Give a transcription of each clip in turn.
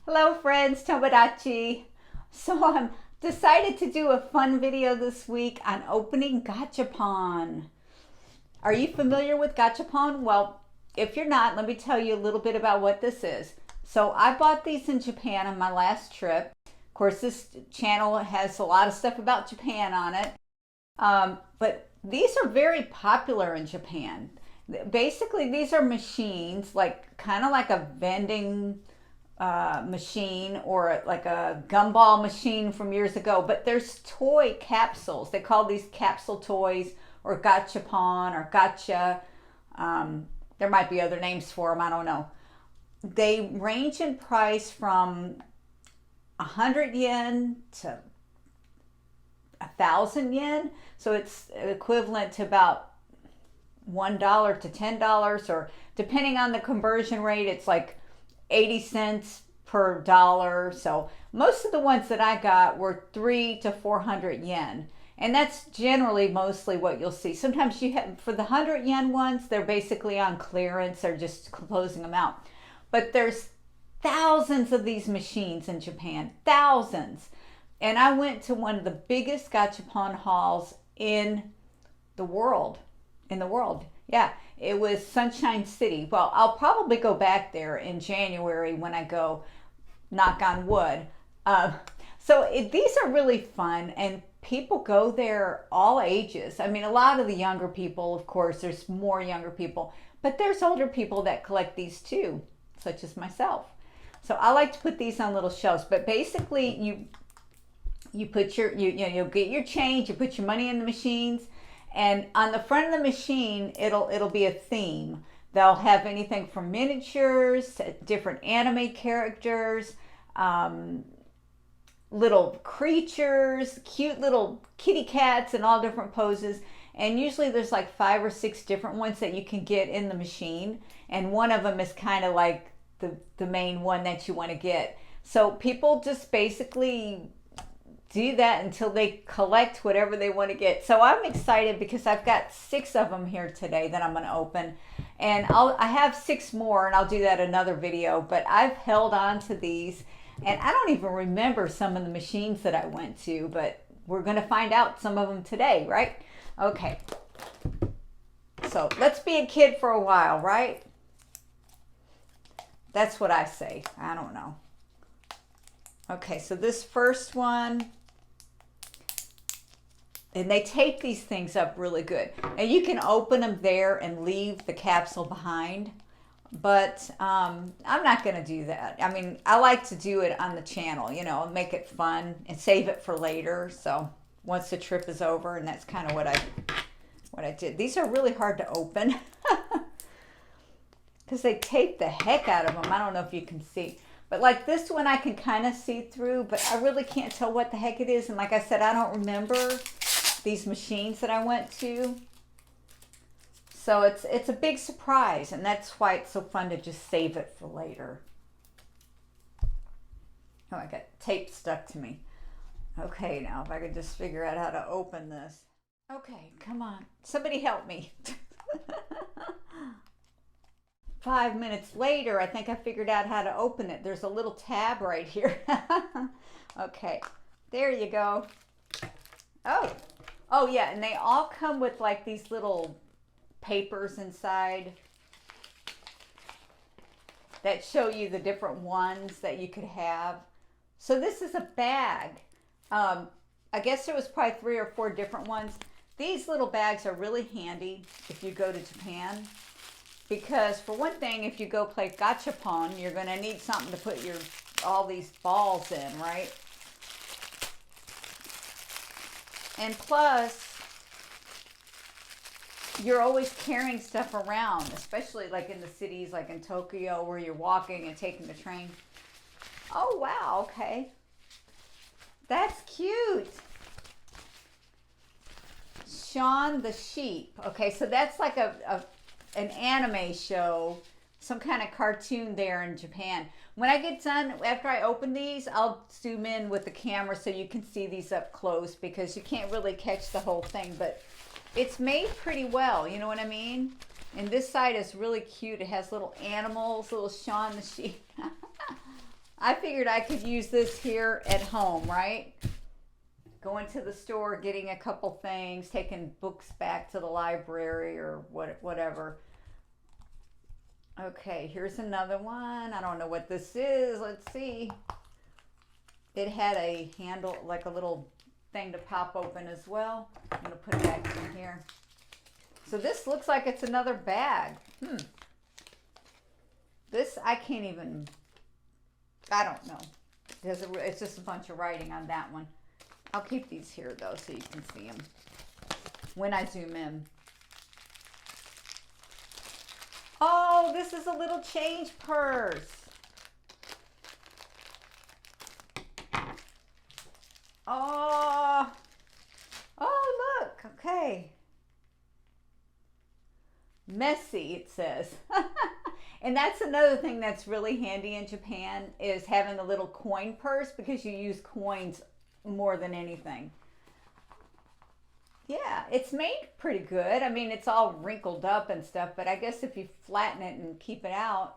Hello friends, Tomodachi. So I'm decided to do a fun video this week on opening Gachapon. Are you familiar with Gachapon? Well, if you're not, let me tell you a little bit about what this is. So I bought these in Japan on my last trip. Of course, this channel has a lot of stuff about Japan on it. But these are very popular in Japan. Basically, these are machines, like kind of like a vending machine or like a gumball machine from years ago, but there's toy capsules. They call these capsule toys or gachapon or gacha. There might be other names for them, I don't know. They range in price from 100 yen to 1,000 yen. So it's equivalent to about $1 to $10, or depending on the conversion rate, it's like 80 cents per dollar. So most of the ones that I got were 3 to 400 yen. And that's generally mostly what you'll see. Sometimes you have, for the 100 yen ones, they're basically on clearance. They're just closing them out. But there's thousands of these machines in Japan, thousands. And I went to one of the biggest gachapon halls the world, in the world. Yeah, it was Sunshine City. Well, I'll probably go back there in January when I go, knock on wood. These are really fun, and people go there all ages. I mean, a lot of the younger people, of course, there's more younger people, but there's older people that collect these too, such as myself. So I like to put these on little shelves, but basically you put you'll get your change, you put your money in the machines, and on the front of the machine, it'll be a theme. They'll have anything from miniatures to different anime characters, little creatures, cute little kitty cats in all different poses. And usually there's like 5 or 6 different ones that you can get in the machine. And one of them is kind of like the main one that you want to get. So people just basically do that until they collect whatever they want to get. So I'm excited because I've got 6 of them here today that I'm going to open, and I have 6 more, and I'll do that another video. But I've held on to these, and I don't even remember some of the machines that I went to, but we're going to find out some of them today, right? Okay, so let's be a kid for a while, right? That's what I say. I don't know. Okay, so this first one, and they tape these things up really good. And you can open them there and leave the capsule behind, but I'm not going to do that. I mean, I like to do it on the channel, make it fun and save it for later. So once the trip is over, and that's kind of what I did. These are really hard to open because they tape the heck out of them. I don't know if you can see. But like this one, I can kind of see through, but I really can't tell what the heck it is. And like I said, I don't remember these machines that I went to. So it's a big surprise, and that's why it's so fun to just save it for later. Oh, I got tape stuck to me. Okay, now if I could just figure out how to open this. Okay, come on. Somebody help me. 5 minutes later, I think I figured out how to open it. There's a little tab right here. Okay, there you go. Oh yeah, and they all come with like these little papers inside that show you the different ones that you could have. So this is a bag. I guess there was probably 3 or 4 different ones. These little bags are really handy if you go to Japan. Because for one thing, if you go play Gachapon, you're going to need something to put all these balls in, right? And plus, you're always carrying stuff around, especially like in the cities, like in Tokyo, where you're walking and taking the train. Oh, wow, okay. That's cute. Shaun the Sheep. Okay, so that's like an anime show, some kind of cartoon there in Japan. When I get done, after I open these, I'll zoom in with the camera so you can see these up close, because you can't really catch the whole thing, but it's made pretty well, you know what I mean? And this side is really cute. It has little animals, little Shaun the Sheep. I figured I could use this here at home, right? Going to the store, getting a couple things, taking books back to the library or whatever. Okay, here's another one. I don't know what this is. Let's see. It had a handle, like a little thing to pop open as well. I'm going to put it back in here. So this looks like it's another bag. This, I can't even, I don't know. It's just a bunch of writing on that one. I'll keep these here though so you can see them when I zoom in. Oh, this is a little change purse. Oh, look, okay. Messy, it says. And that's another thing that's really handy in Japan is having a little coin purse because you use coins more than anything. Yeah, it's made pretty good. I mean, it's all wrinkled up and stuff, but I guess if you flatten it and keep it out.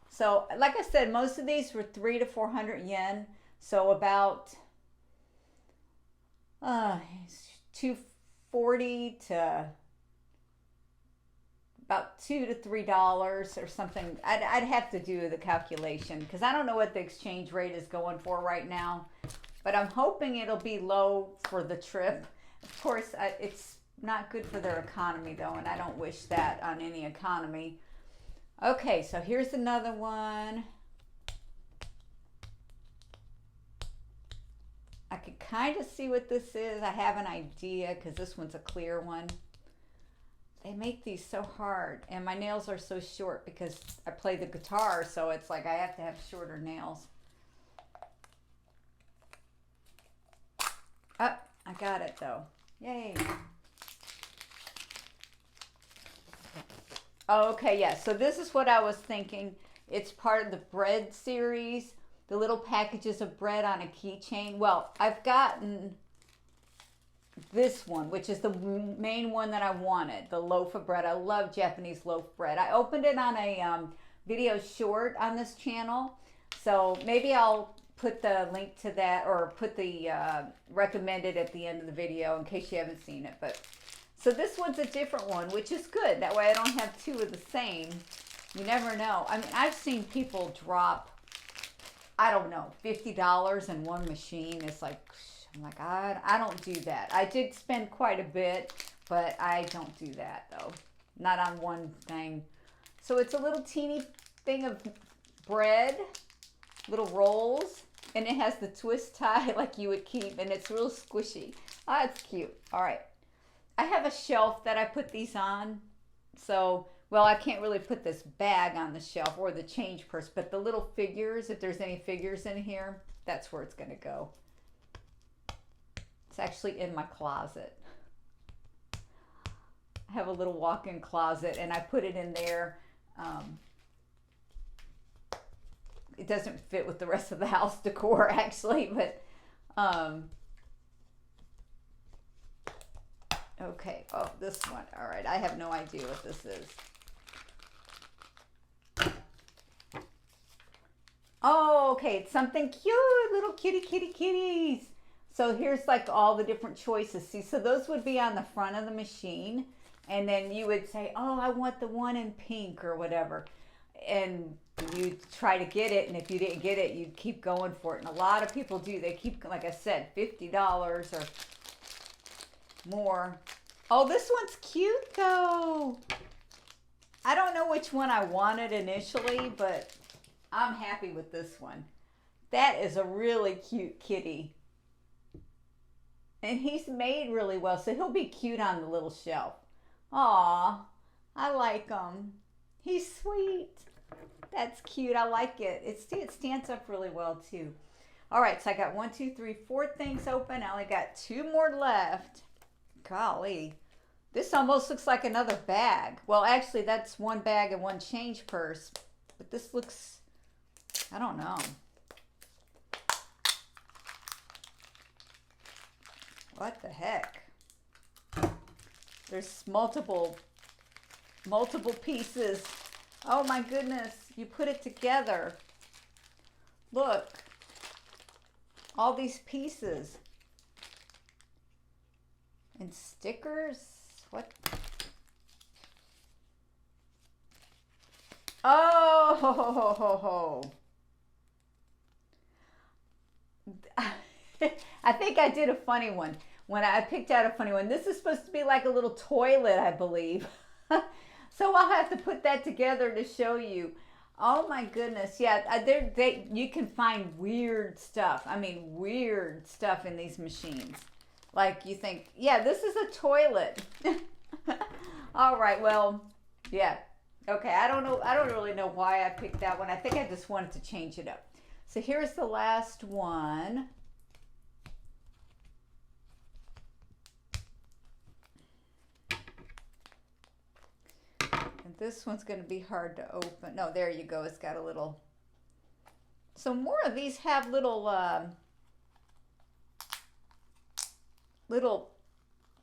So, like I said, most of these were 300 to 400 yen. So about 240 to about $2 to $3 or something. I'd have to do the calculation because I don't know what the exchange rate is going for right now. But I'm hoping it'll be low for the trip. Of course, it's not good for their economy though, and I don't wish that on any economy. Okay, so here's another one. I can kind of see what this is. I have an idea because this one's a clear one. They make these so hard, and my nails are so short because I play the guitar, so it's like I have to have shorter nails. Oh, I got it though. Yay. Okay, yeah, so this is what I was thinking. It's part of the bread series, the little packages of bread on a keychain. Well, I've gotten this one, which is the main one that I wanted, the loaf of bread. I love Japanese loaf bread. I opened it on a video short on this channel, so maybe I'll put the link to that or put the recommended at the end of the video in case you haven't seen it. But so this one's a different one, which is good. That way I don't have two of the same. You never know. I mean, I've seen people drop, I don't know, $50 in one machine. It's like, I'm like, I don't do that. I did spend quite a bit, but I don't do that though. Not on one thing. So it's a little teeny thing of bread, little rolls, and it has the twist tie like you would keep, and it's real squishy. Oh, it's cute. All right. I have a shelf that I put these on. So, well, I can't really put this bag on the shelf or the change purse, but the little figures, if there's any figures in here, that's where it's going to go. It's actually in my closet. I have a little walk-in closet, and I put it in there. It doesn't fit with the rest of the house decor, actually, but okay. Oh, this one. All right. I have no idea what this is. Oh, okay. It's something cute. Little kitties. So here's like all the different choices. See, so those would be on the front of the machine. And then you would say, oh, I want the one in pink or whatever. And you try to get it. And if you didn't get it, you'd keep going for it. And a lot of people do. They keep, like I said, $50 or more. Oh, this one's cute though. I don't know which one I wanted initially, but I'm happy with this one. That is a really cute kitty. And he's made really well, so he'll be cute on the little shelf. Aw, I like him. He's sweet. That's cute. I like it. It stands up really well too. All right, so I got 1, 2, 3, 4 things open. I only got 2 more left. Golly, this almost looks like another bag. Well, actually, that's 1 bag and 1 change purse. But this looks, I don't know. What the heck? There's multiple pieces. Oh my goodness, you put it together. Look, all these pieces and stickers. What? Oh, I think I did a funny one. When I picked out a funny one, this is supposed to be like a little toilet, I believe. So I'll have to put that together to show you. Oh my goodness, yeah, you can find weird stuff. I mean, weird stuff in these machines. Like you think, yeah, this is a toilet. All right, well, yeah, okay. I don't know. I don't really know why I picked that one. I think I just wanted to change it up. So here's the last one. And this one's going to be hard to open. No, there you go. It's got a little. So more of these have little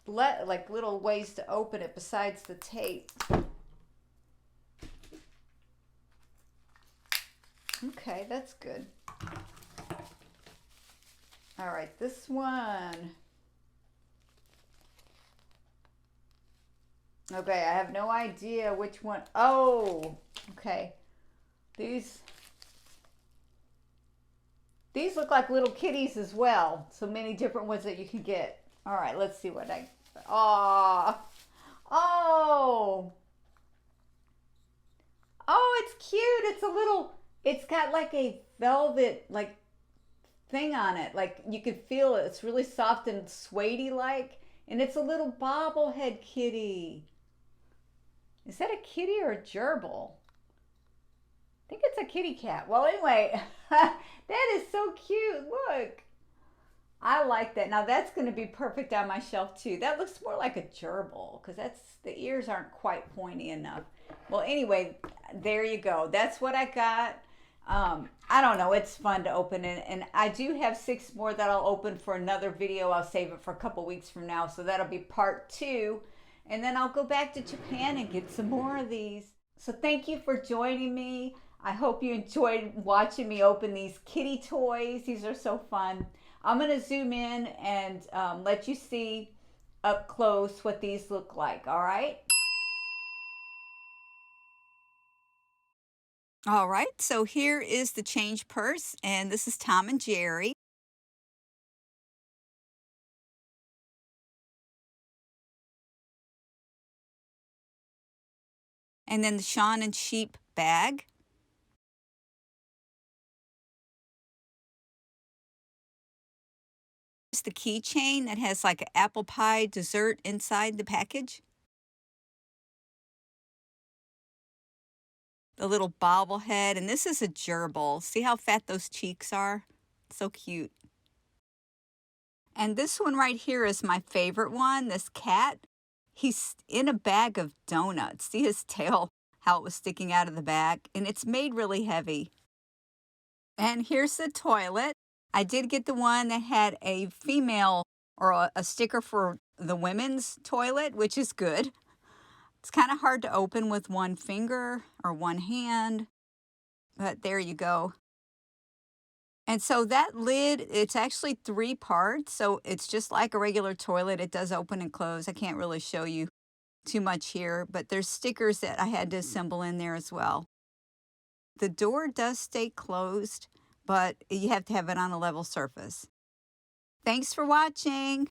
like little ways to open it besides the tape. Okay, that's good. All right, this one. Okay, I have no idea which one. Oh, okay. These look like little kitties as well. So many different ones that you can get. All right, let's see what I. Oh, it's cute. It's a little. It's got like a velvet like thing on it. Like you could feel it. It's really soft and suede like, and it's a little bobblehead kitty. Is that a kitty or a gerbil? I think it's a kitty cat. Well, anyway, that is so cute. Look. I like that. Now that's going to be perfect on my shelf too. That looks more like a gerbil because the ears aren't quite pointy enough. Well, anyway, there you go. That's what I got. I don't know. It's fun to open it. And I do have 6 more that I'll open for another video. I'll save it for a couple weeks from now. So that'll be part 2. And then I'll go back to Japan and get some more of these. So thank you for joining me. I hope you enjoyed watching me open these kitty toys. These are so fun. I'm going to zoom in and let you see up close what these look like. All right? All right, so here is the change purse, and this is Tom and Jerry. And then the Shawn and Sheep bag. Here's the keychain that has like an apple pie dessert inside the package. The little bobblehead, and this is a gerbil. See how fat those cheeks are? So cute. And this one right here is my favorite one, this cat. He's in a bag of donuts. See his tail, how it was sticking out of the bag? And it's made really heavy. And here's the toilet. I did get the one that had a female or a sticker for the women's toilet, which is good. It's kind of hard to open with one finger or one hand, but there you go. And so that lid, it's actually 3 parts, so it's just like a regular toilet. It does open and close. I can't really show you too much here, but there's stickers that I had to assemble in there as well. The door does stay closed, but you have to have it on a level surface. Thanks for watching.